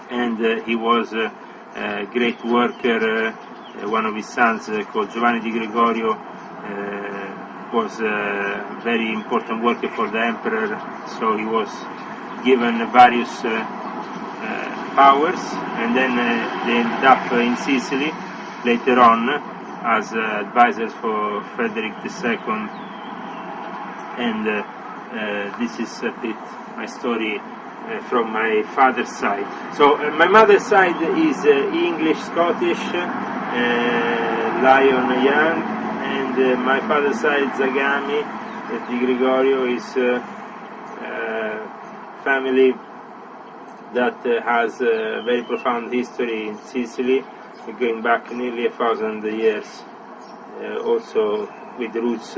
and he was a great worker. One of his sons, called Giovanni di Gregorio, was a very important worker for the emperor, so he was given various powers, and then they ended up in Sicily later on as advisors for Frederick II, and this is a bit my story from my father's side. So my mother's side is English, Scottish, Lion Young, and my father's side, Zagami Di Gregorio, is family that has a very profound history in Sicily, going back nearly 1,000 years, also with roots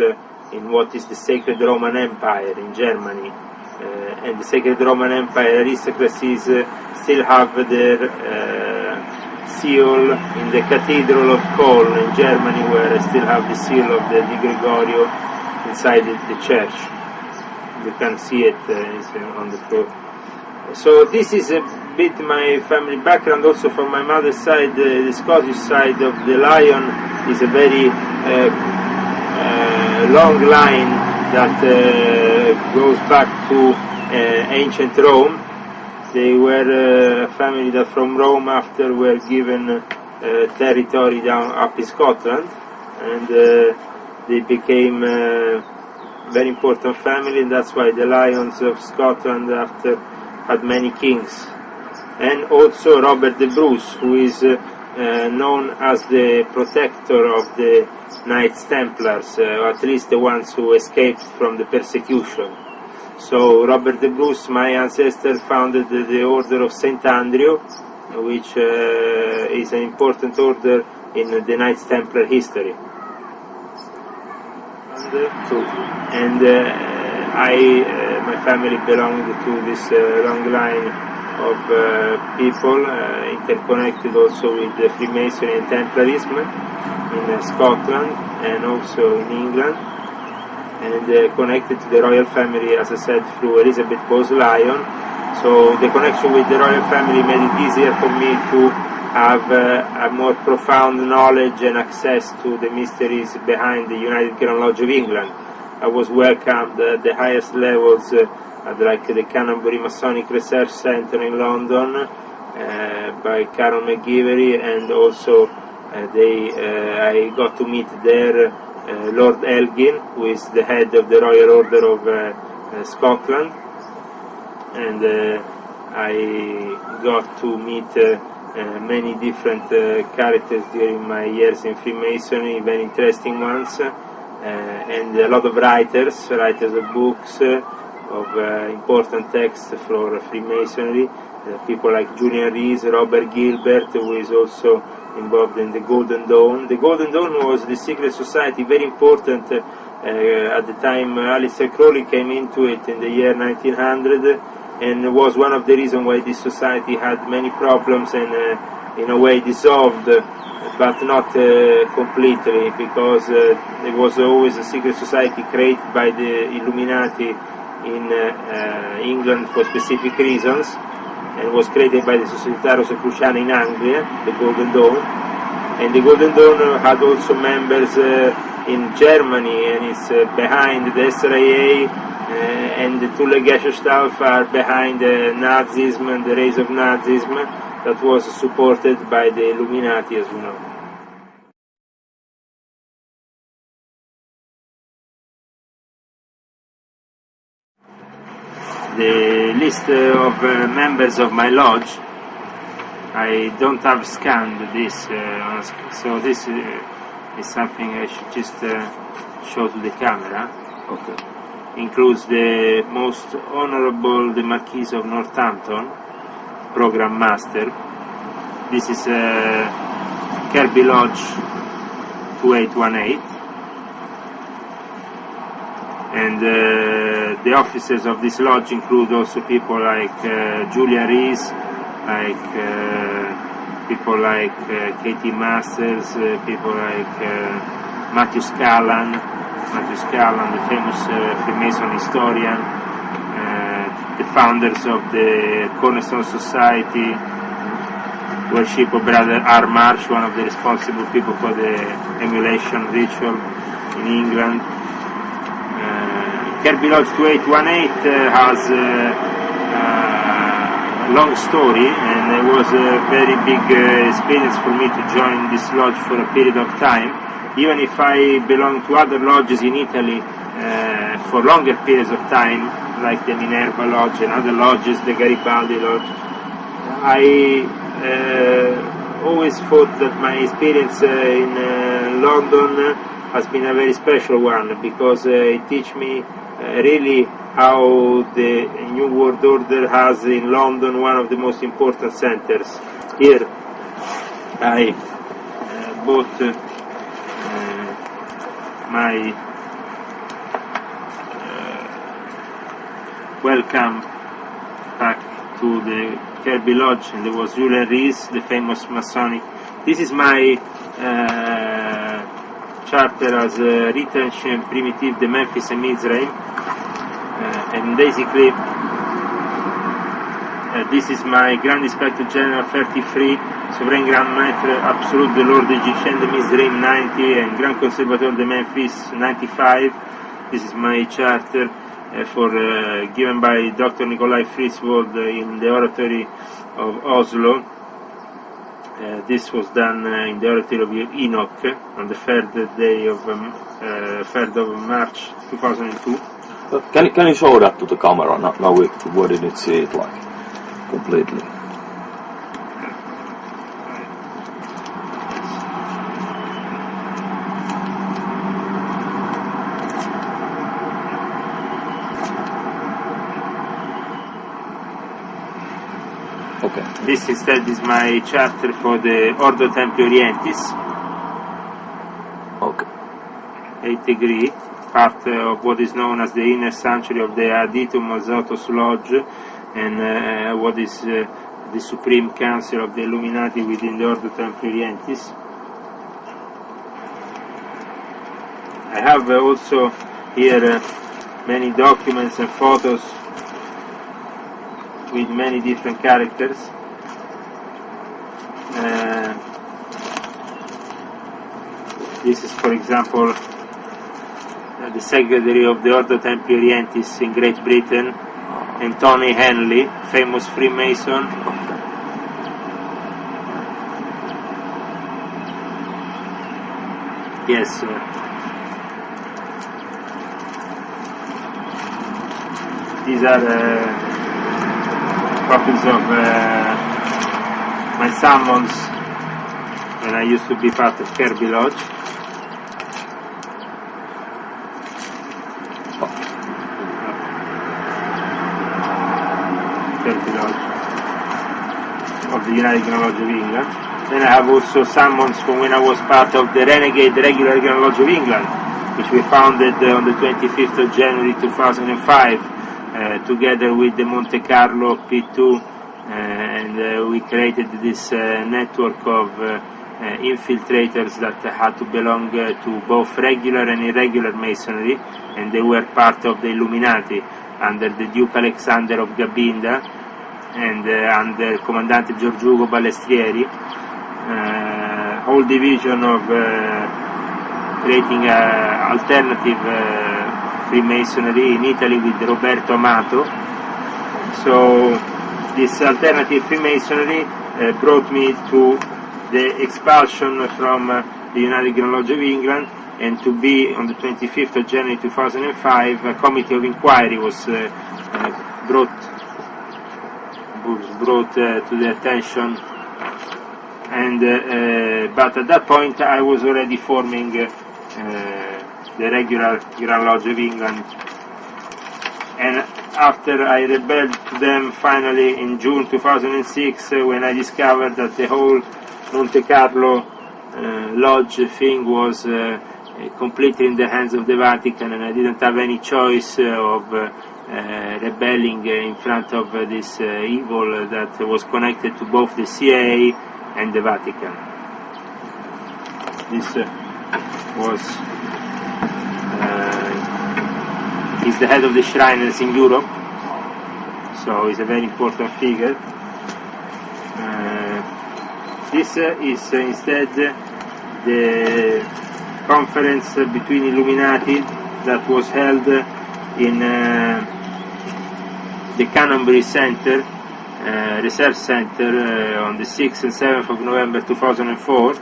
in what is the Sacred Roman Empire in Germany. And the Sacred Roman Empire aristocracies still have their seal in the Cathedral of Cologne in Germany, where I still have the seal of the Di Gregorio inside the church. You can see it on the floor. So this is a bit my family background. Also from my mother's side, the Scottish side of the Lion is a very long line that goes back to ancient Rome. They were a family that from Rome after were given territory down up in Scotland, and they became a very important family, and that's why the Lions of Scotland after had many kings. And also Robert the Bruce, who is known as the protector of the Knights Templars, or at least the ones who escaped from the persecution. So Robert the Bruce, my ancestor, founded the Order of St. Andrew, which is an important order in the Knights Templar history. And my family belonged to this long line of people, interconnected also with the Freemasonry and Templarism in Scotland and also in England, and connected to the royal family, as I said, through Elizabeth Bowes Lyon. So the connection with the royal family made it easier for me to have a more profound knowledge and access to the mysteries behind the United Grand Lodge of England. I was welcomed at the highest levels, like the Canonbury Masonic Research Center in London, by Carol McGivery, and also I got to meet there Lord Elgin, who is the head of the Royal Order of Scotland, and I got to meet many different characters during my years in Freemasonry, very interesting ones, and a lot of writers of books, of important texts for Freemasonry, people like Julian Rees, Robert Gilbert, who is also involved in the Golden Dawn. The Golden Dawn was the secret society, very important at the time Aleister Crowley came into it in the year 1900, and was one of the reasons why this society had many problems and in a way dissolved, but not completely, because there was always a secret society created by the Illuminati in England for specific reasons, and was created by the Società Rosicruciana in Anglia, the Golden Dawn. And the Golden Dawn had also members in Germany, and it's behind the SRIA, and the Thule Gesellschaft are behind Nazism and the rise of Nazism that was supported by the Illuminati, as we know. The list of members of my lodge, I don't have scanned this, so this is something I should just show to the camera. Okay. Includes the Most Honorable the Marquis of Northampton, Program Master. This is Kirby Lodge 2818. And the officers of this lodge include also people like Julian Rees, like people like Katie Masters, people like Matthew Scallan, the famous Freemason historian, the founders of the Cornerstone Society, worship of Brother R. Marsh, one of the responsible people for the emulation ritual in England. Kirby Lodge 2818 has a long story, and it was a very big experience for me to join this lodge for a period of time. Even if I belong to other lodges in Italy for longer periods of time, like the Minerva Lodge and other lodges, the Garibaldi Lodge, I always thought that my experience in London has been a very special one, because it teach me really how the New World Order has in London one of the most important centers. Here I bought my welcome back to the Kirby Lodge, and there was Julian Rees, the famous Masonic. This is my charter as Retention Primitive de Memphis and Mizraim, and basically this is my Grand Inspector General 33, Souverain Grand Maître Absolute de l'Ordre Égyptien de Mizraim 90, and Grand Conservateur de Memphis 95. This is my charter given by Dr. Nikolai Fritzwold in the oratory of Oslo. This was done in the oratory of Enoch on the 3rd of March 2002. Can you show that to the camera? Now we didn't see it like completely. Okay. This instead is my charter for the Ordo Templi Orientis. Okay. 8 degree, part of what is known as the inner sanctuary of the Aditum Azotus Lodge, and what is the Supreme Council of the Illuminati within the Ordo Templi Orientis. I have also here many documents and photos with many different characters. This is, for example, the Secretary of the Ordo Templi Orientis in Great Britain, Anthony Henley, famous Freemason. Yes, these are copies of my summons when I used to be part of Kirby Lodge. Kirby Lodge of the United Grand Lodge of England. Then I have also summons from when I was part of the Renegade Regular Grand Lodge of England, which we founded on the 25th of January 2005. Together with the Monte Carlo P2, and we created this network of infiltrators that had to belong to both regular and irregular Masonry, and they were part of the Illuminati under the Duke Alexander of Gabinda and under Comandante Giorgio Balestrieri. Whole division of creating alternative Freemasonry in Italy with Roberto Amato. So this alternative Freemasonry brought me to the expulsion from the United Grand Lodge of England, and to be on the 25th of January 2005 a committee of inquiry was brought to the attention, and but at that point I was already forming the regular Grand Lodge of England, and after I rebelled to them finally in June 2006, when I discovered that the whole Monte Carlo Lodge thing was completely in the hands of the Vatican, and I didn't have any choice of rebelling in front of this evil that was connected to both the CIA and the Vatican. This was he's the head of the Shriners in Europe, so he's a very important figure. This is instead the conference between Illuminati that was held in the Canonbury Center, Research Center, on the 6th and 7th of November 2004.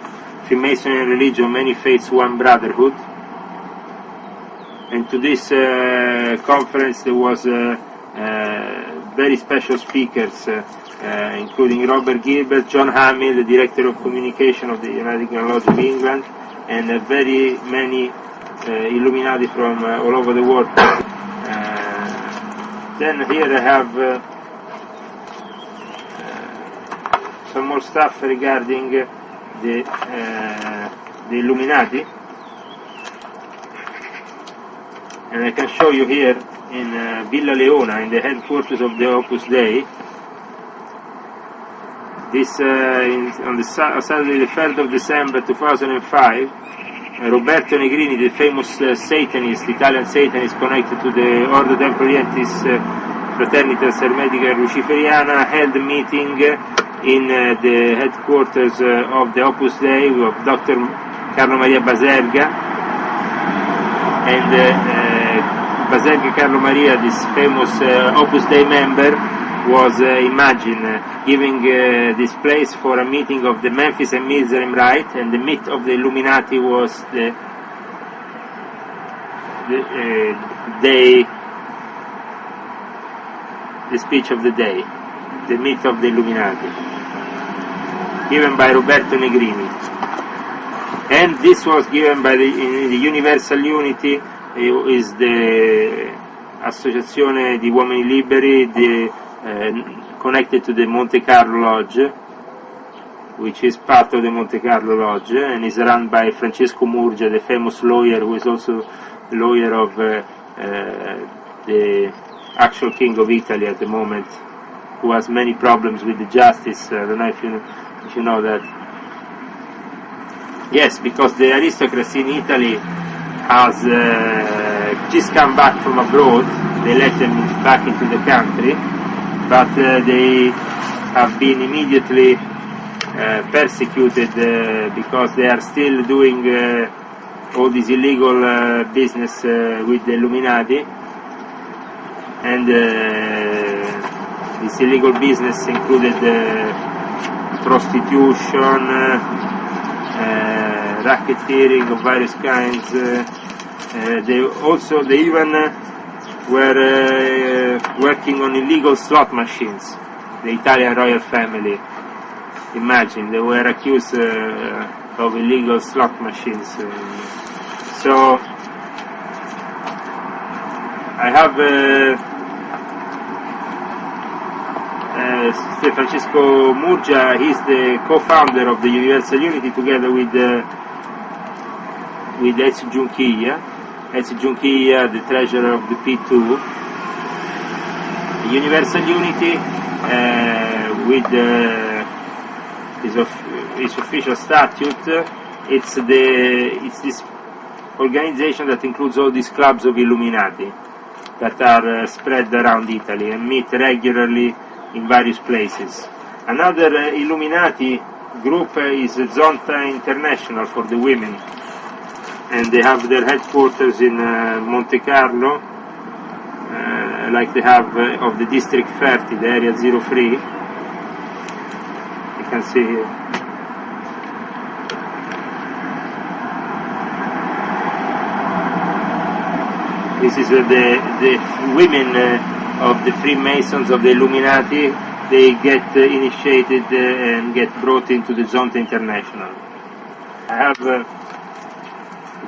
Freemasonry and religion, many faiths, one brotherhood. And to this conference there was very special speakers, including Robert Gilbert, John Hamill, the Director of Communication of the United Lodge of England, and very many Illuminati from all over the world. Then here I have some more stuff regarding the Illuminati, and I can show you here in Villa Leona, in the headquarters of the Opus Dei. This on the Saturday the 3rd of December 2005, Roberto Negrini, the famous Satanist, Italian Satanist connected to the Ordo Templarientis Fraternitas Hermetica Luciferiana, held a meeting in the headquarters of the Opus Dei of Dr. Carlo Maria Baserga, and Baserga Carlo Maria, this famous Opus Dei member, was giving this place for a meeting of the Memphis and Mizraim Rite, and the myth of the Illuminati was the speech of the day, the myth of the Illuminati, given by Roberto Negrini. And this was given by the Universal Unity, is the associazione di uomini liberi, connected to the Monte Carlo Lodge, which is part of the Monte Carlo Lodge, and is run by Francesco Murgia, the famous lawyer, who is also the lawyer of the actual king of Italy at the moment, who has many problems with the justice. I don't know if you know that. Yes, because the aristocracy in Italy has just come back from abroad. They let them back into the country, but they have been immediately persecuted because they are still doing all this illegal business with the Illuminati, and this illegal business included prostitution, racketeering of various kinds. They even were working on illegal slot machines. The Italian royal family, imagine, they were accused of illegal slot machines. So I have Francesco Murgia. He's the co-founder of the Universal Unity, together with Ezio Giunchiglia. Ezio Giunchiglia, the treasurer of the P2. The Universal Unity, with its official statute, it's this organization that includes all these clubs of Illuminati that are spread around Italy and meet regularly in various places. Another Illuminati group is Zonta International for the women, and they have their headquarters in Monte Carlo, like they have of the District 30, the Area 03. You can see here. This is the women of the Freemasons, of the Illuminati. They get initiated and get brought into the Zonta International. I have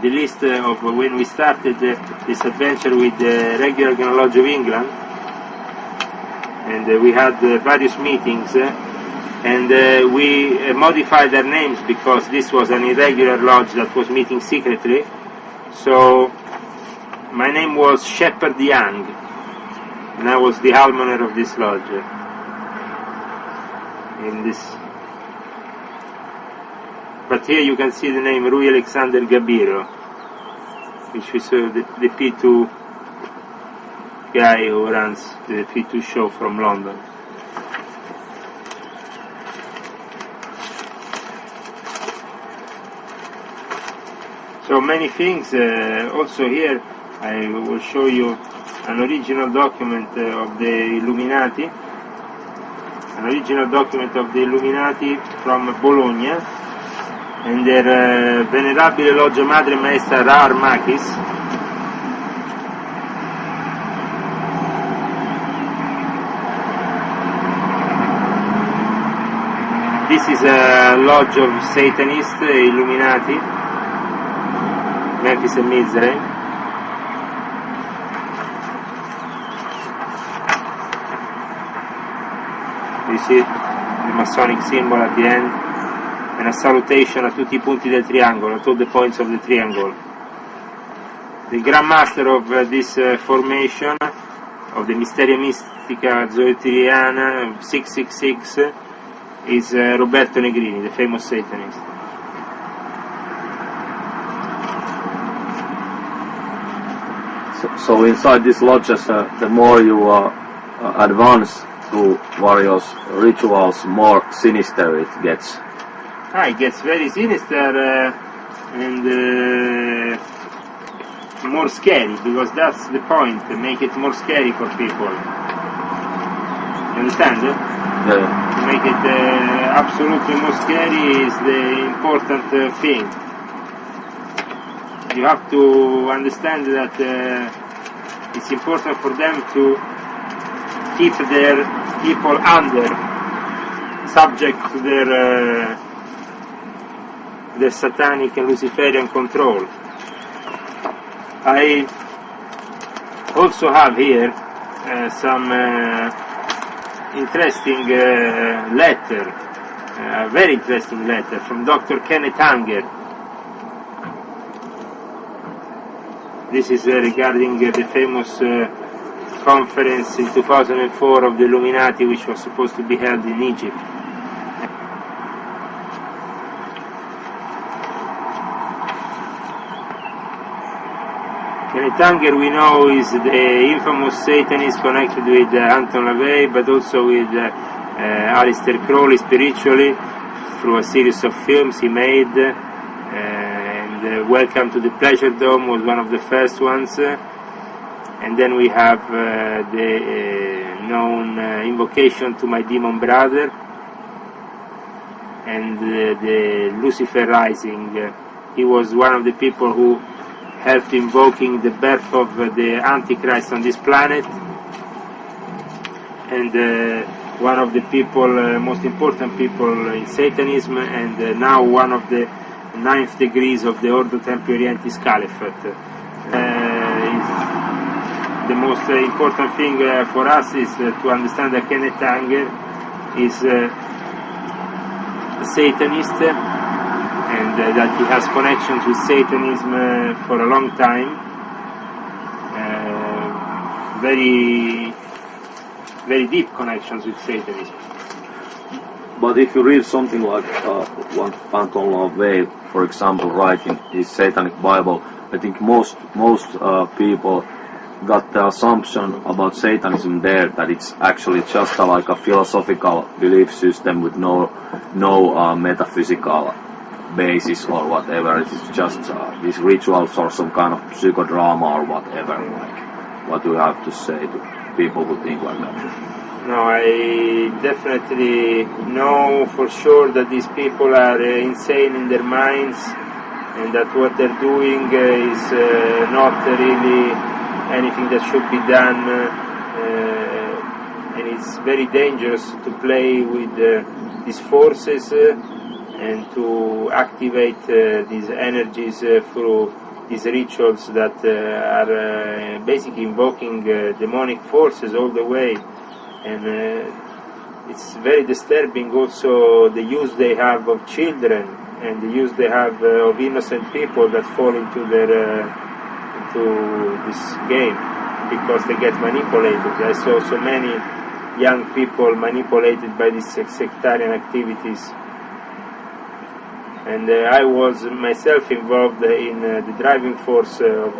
the list of when we started this adventure with the regular Lodge of England, and we had various meetings, and we modified their names because this was an irregular lodge that was meeting secretly. So my name was Shepherd Young, and I was the almoner of this lodge. But here you can see the name Rui Alexander Gabiro, which is the P2 guy who runs the P2 show from London. So many things. Also here I will show you an original document of the Illuminati. An original document of the Illuminati from Bologna, and their venerabile Loggia Madre Maestra Ra Armakis. This is a lodge of Satanists, Illuminati, Memphis and Mizraim. You see the Masonic symbol at the end, and a salutation a tutti I punti del triangolo, at all the points of the triangle. The Grand Master of this formation, of the Mysteria Mistica Zoeteriana 666, is Roberto Negrini, the famous Satanist. So inside these lodges, the more you advance to various rituals, more sinister it gets. It gets very sinister and more scary, because that's the point, to make it more scary for people. You understand? Yeah. To make it absolutely more scary is the important thing. You have to understand that it's important for them to keep their people under, subject to their satanic and Luciferian control. I also have here some interesting letter, a very interesting letter from Dr. Kenneth Anger. This is regarding the famous conference in 2004 of the Illuminati, which was supposed to be held in Egypt. Kenneth Anger, we know, is the infamous Satanist connected with Anton LaVey, but also with Aleister Crowley spiritually, through a series of films he made. Welcome to the Pleasure Dome was one of the first ones. And then we have the known Invocation to My Demon Brother, and the Lucifer Rising. He was one of the people who helped invoking the birth of the Antichrist on this planet, and one of the people, most important people in Satanism, and now one of the 9th degrees of the Ordo Templi Orientis Caliphate. The most important thing for us is to understand that Kenneth Anger is a Satanist, and that he has connections with Satanism for a long time. Very, very deep connections with Satanism. But if you read something like what Anton LaVey, for example, writing his Satanic Bible, I think most people got the assumption about Satanism there that it's actually just like a philosophical belief system with no metaphysical basis or whatever. It's just these rituals or some kind of psychodrama or whatever. Like, what do you have to say to people who think like that? No, I definitely know for sure that these people are insane in their minds, and that what they're doing is not really anything that should be done, and it's very dangerous to play with these forces and to activate these energies through these rituals that are basically invoking demonic forces all the way. And it's very disturbing also the use they have of children, and the use they have of innocent people that fall into this game, because they get manipulated. I saw so many young people manipulated by these sectarian activities, and I was myself involved in the driving force of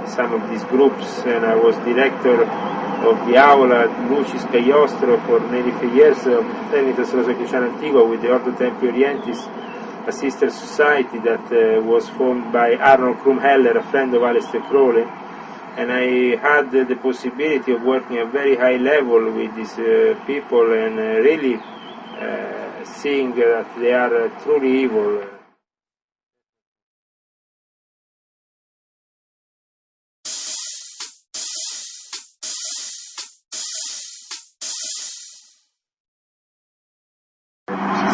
some of these groups, and I was director of the Aula Lucis Cagliostro for nearly 3 years of Trinitas Rosa Cristiana Antigua with the Ordo Templi Orientis, a sister society that was formed by Arnold Krumheller, a friend of Aleister Crowley, and I had the possibility of working at very high level with these people and really seeing that they are truly evil.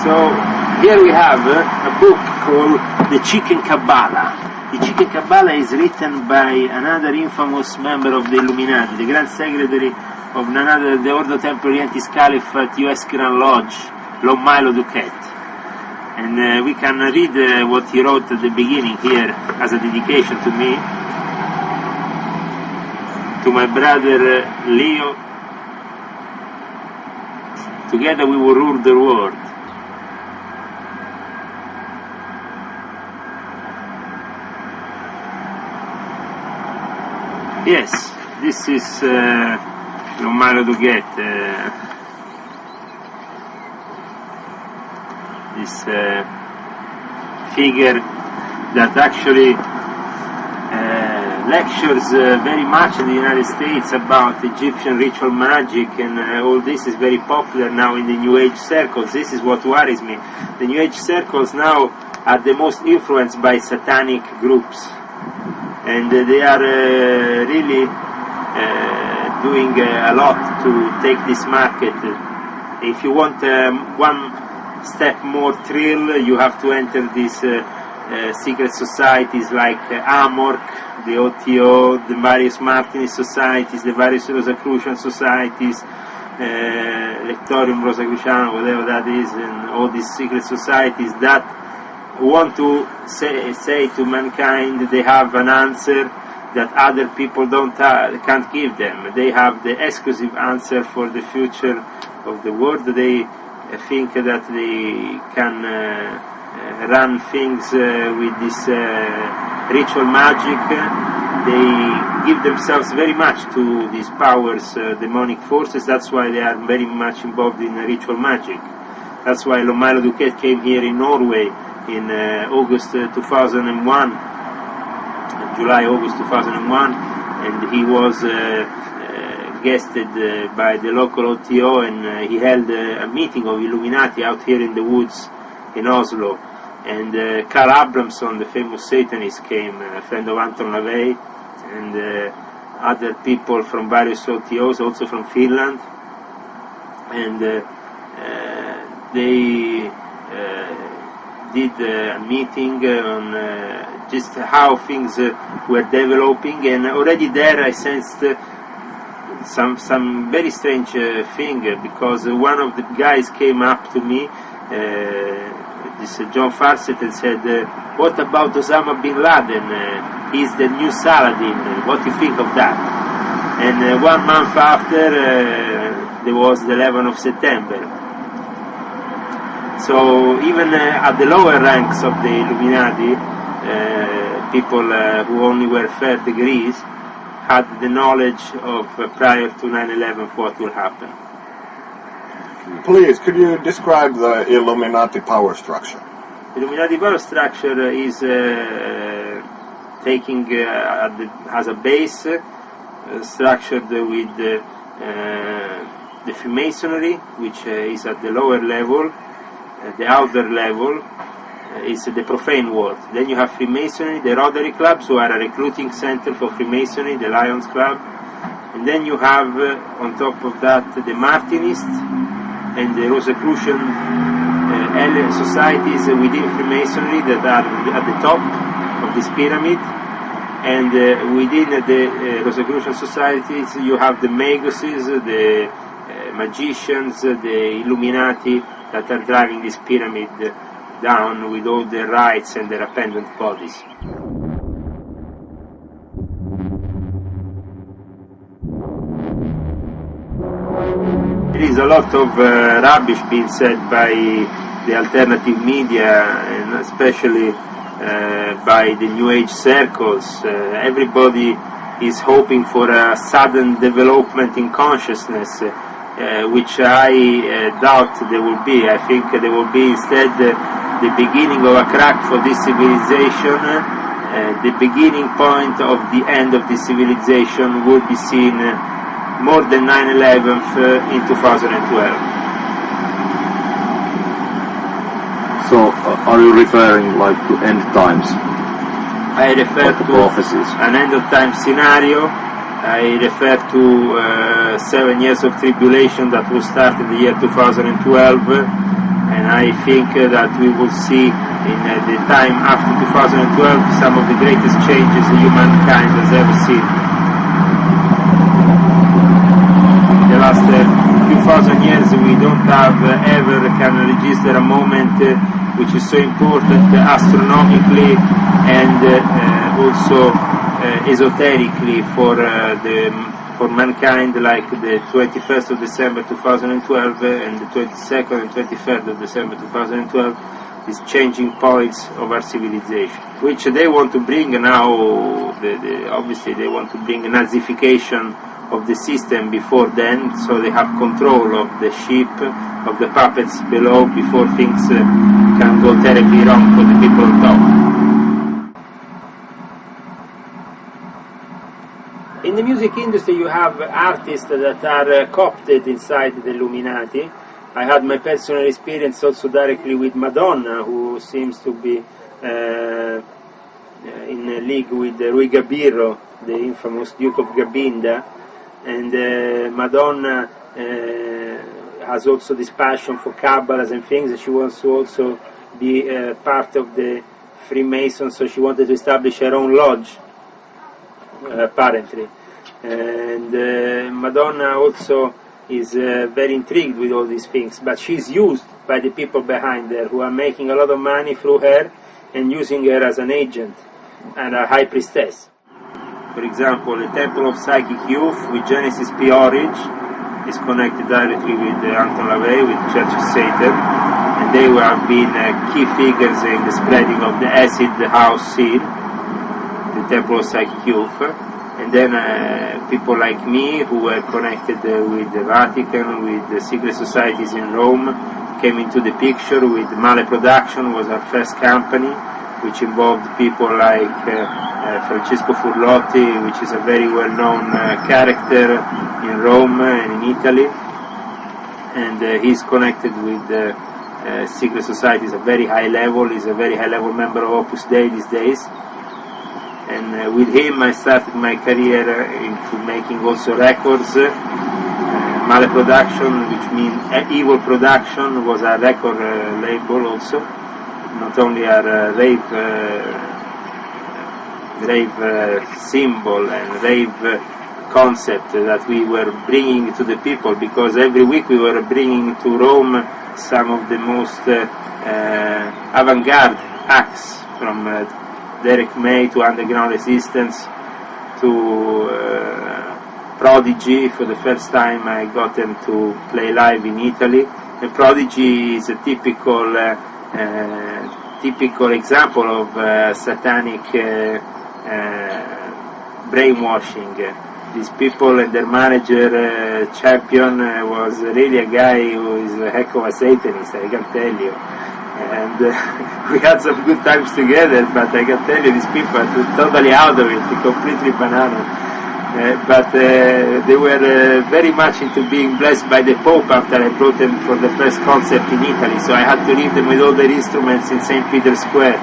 So here we have a book called The Chicken Kabbalah. The Chicken Kabbalah is written by another infamous member of the Illuminati, the Grand Secretary of the Ordo Templi Orientis Caliph at U.S. Grand Lodge, Lord Milo Duquette. And we can read what he wrote at the beginning here as a dedication to me, to my brother Leo. Together we will rule the world. Yes, this is Lomaro Duguet, this figure that actually lectures very much in the United States about Egyptian ritual magic, and all this is very popular now in the New Age circles. This is what worries me. The New Age circles now are the most influenced by satanic groups, and they are really doing a lot to take this market. If you want one step more thrill, you have to enter these secret societies like Amorc, the OTO, the various Martinist societies, the various Rosicrucian societies, Lectorium Rosicruciano, whatever that is, and all these secret societies that want to say to mankind they have an answer that other people can't give them. They have the exclusive answer for the future of the world. They think that they can run things with this ritual magic. They give themselves very much to these powers, demonic forces. That's why they are very much involved in ritual magic. That's why Lomaro Duquette came here in Norway in August 2001, July-August 2001, and he was guested by the local OTO, and he held a meeting of Illuminati out here in the woods in Oslo. And Carl Abramson, the famous Satanist, came, a friend of Anton LaVey, and other people from various OTOs, also from Finland, and they did a meeting on just how things were developing, and already there I sensed some very strange thing, because one of the guys came up to me, this John Farset, and said, what about Osama bin Laden? He's the new Saladin, what do you think of that? And 1 month after, there was the 11th of September. So even at the lower ranks of the Illuminati, people who only were third degrees had the knowledge of prior to 9/11 what will happen. Please, could you describe the Illuminati power structure? The Illuminati power structure is taking as a base structured with the Freemasonry, which is at the lower level. The outer level is the profane world. Then you have Freemasonry, the Rotary Clubs, who are a recruiting center for Freemasonry, the Lions Club. And then you have, on top of that, the Martinists and the Rosicrucian societies within Freemasonry that are at the top of this pyramid. And within the Rosicrucian societies, you have the Maguses, the magicians, the Illuminati, that are driving this pyramid down with all their rites and their appendant bodies. There is a lot of rubbish being said by the alternative media, and especially by the New Age circles. Everybody is hoping for a sudden development in consciousness, which I doubt there will be. I think there will be instead the beginning of a crack for this civilization, the beginning point of the end of this civilization will be seen more than 9/11 in 2012. So, are you referring like to end times? I refer Like the to prophecies? an end of time scenario. I refer to 7 years of tribulation that will start in the year 2012, and I think that we will see in the time after 2012 some of the greatest changes humankind has ever seen. In the last few thousand years we don't have ever can register a moment which is so important astronomically and also esoterically for mankind, like the 21st of December 2012 and the 22nd and 23rd of December 2012 is changing points of our civilization, which they want to bring now. Obviously they want to bring a Nazification of the system before then, so they have control of the sheep, of the puppets below, before things can go terribly wrong for the people on top. In the music industry you have artists that are co-opted inside the Illuminati. I had my personal experience also directly with Madonna, who seems to be in a league with Rui Gabirro, the infamous Duke of Gabinda, and Madonna has also this passion for Kabbalahs and things. She wants to also be part of the Freemasons, so she wanted to establish her own lodge, apparently. And Madonna also is very intrigued with all these things, but she's used by the people behind her who are making a lot of money through her and using her as an agent and a high priestess. For example, the Temple of Psychic Youth with Genesis P. Orridge is connected directly with Anton LaVey, with Church of Satan, and they have been key figures in the spreading of the acid house scene, the Temple of Psychic Youth. And then people like me, who were connected with the Vatican, with the secret societies in Rome, came into the picture with Male Production, was our first company, which involved people like Francesco Furlotti, which is a very well-known character in Rome and in Italy, and he's connected with secret societies at a very high level. He's a very high-level member of Opus Dei these days. And with him I started my career into making also records. Male Production, which means evil production, was a record label also, not only a rave symbol and rave concept that we were bringing to the people, because every week we were bringing to Rome some of the most avant-garde acts, from Derek May to Underground Resistance to Prodigy. For the first time I got them to play live in Italy. And Prodigy is a typical example of satanic brainwashing. These people and their manager, Champion, was really a guy who is a heck of a Satanist, I can tell you. And we had some good times together, but I can tell you these people are totally out of it, completely banana. But they were very much into being blessed by the Pope after I brought them for the first concert in Italy, so I had to leave them with all their instruments in St. Peter's Square,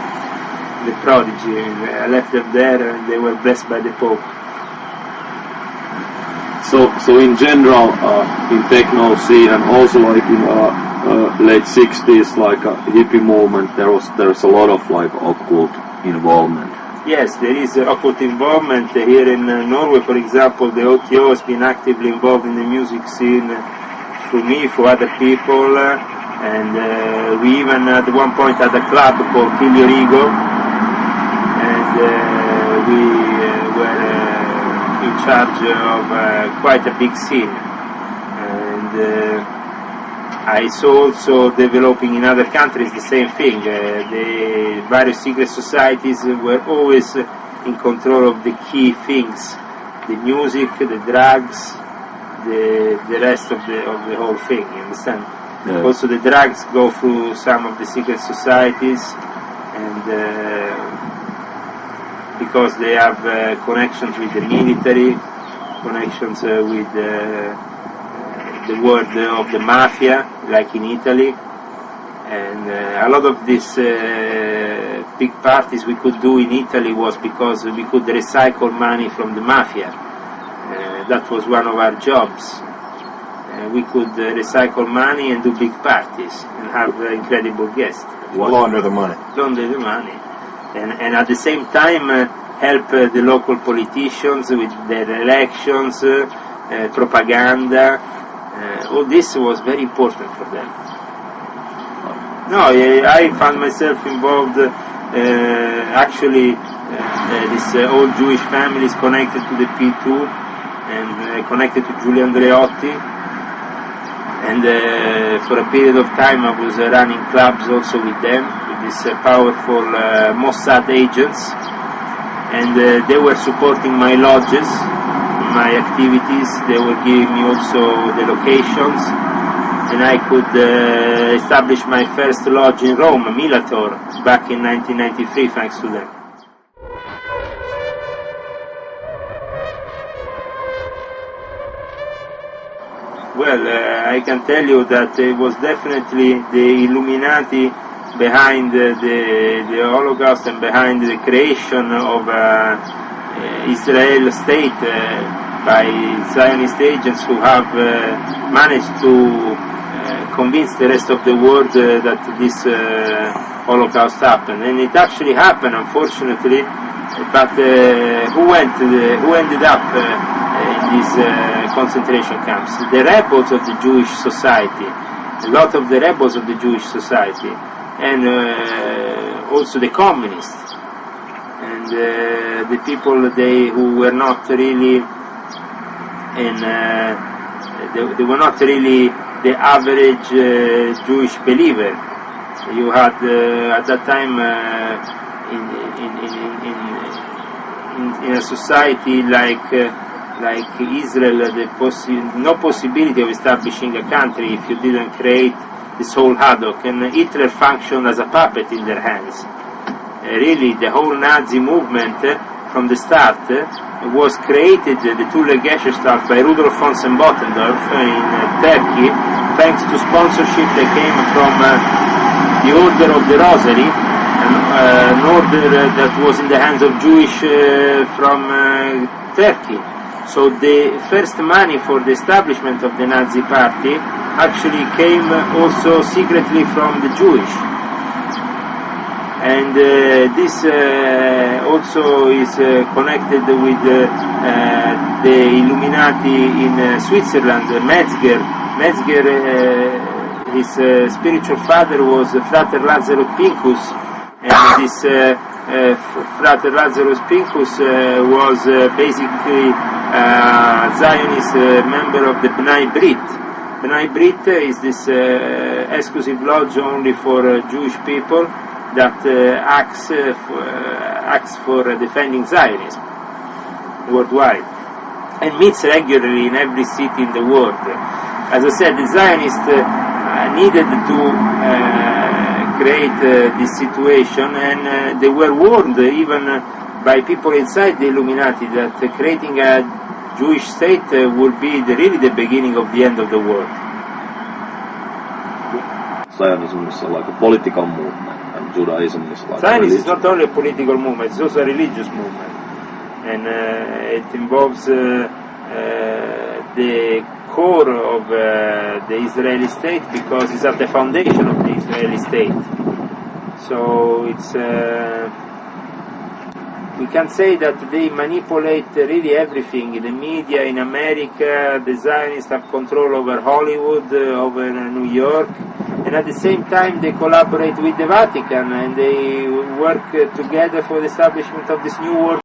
the Prodigy. I left them there and they were blessed by the Pope. So in general, in techno scene and also like in late 60s, like hippie movement, there's a lot of like occult involvement. Yes, there is occult involvement here in Norway. For example, the OTO has been actively involved in the music scene for me, for other people, and we even at one point had a club called Kill Your Ego, and we were in charge of quite a big scene. And I saw also developing in other countries the same thing. The various secret societies were always in control of the key things: the music, the drugs, the rest of the whole thing. You understand? Yeah. Also the drugs go through some of the secret societies, and because they have connections with the military, connections with the world of the mafia, like in Italy. And a lot of these big parties we could do in Italy was because we could recycle money from the mafia. That was one of our jobs. We could recycle money and do big parties and have incredible guests. Launder the money. Launder the money. And at the same time help the local politicians with their elections, propaganda. All this was very important for them. No, I found myself involved, this old Jewish family is connected to the P2 and connected to Giulio Andreotti, and for a period of time I was running clubs also with them, with these powerful Mossad agents, and they were supporting my lodges, my activities. They were giving me also the locations, and I could establish my first lodge in Rome, Milator, back in 1993, thanks to them. Well, I can tell you that it was definitely the Illuminati behind the Holocaust and behind the creation of Israel state by Zionist agents who have managed to convince the rest of the world that this Holocaust happened. And it actually happened, unfortunately, but who ended up in these concentration camps? The rebels of the Jewish society, a lot of the rebels of the Jewish society, and also the communists, and the people who were not really they were not really the average Jewish believer. You had at that time in a society like Israel, no possibility of establishing a country if you didn't create this whole haddock, and Hitler functioned as a puppet in their hands. Really, the whole Nazi movement from the start was created, the Tulle Gesellschaft, by Rudolf von Sembotendorf in Turkey, thanks to sponsorship that came from the Order of the Rosary, an order that was in the hands of Jewish from Turkey. So the first money for the establishment of the Nazi party actually came also secretly from the Jewish. And this also is connected with the Illuminati in Switzerland, Metzger. Metzger, his spiritual father was Frater Lazarus Pincus, and this Frater Lazarus Pincus was basically a Zionist member of the B'nai Brit. B'nai Brit is this exclusive lodge only for Jewish people that acts for defending Zionism worldwide and meets regularly in every city in the world. As I said, the Zionists needed to create this situation, and they were warned even by people inside the Illuminati that creating a Jewish state would be really the beginning of the end of the world. Zionism is like a political movement, and Judaism is like Zionism is not only a political movement, it's also a religious movement. And it involves the core of the Israeli state, because it's at the foundation of the Israeli state. So it's we can say that they manipulate really everything. The media in America, the Zionists have control over Hollywood, over New York, and at the same time they collaborate with the Vatican, and they work together for the establishment of this new world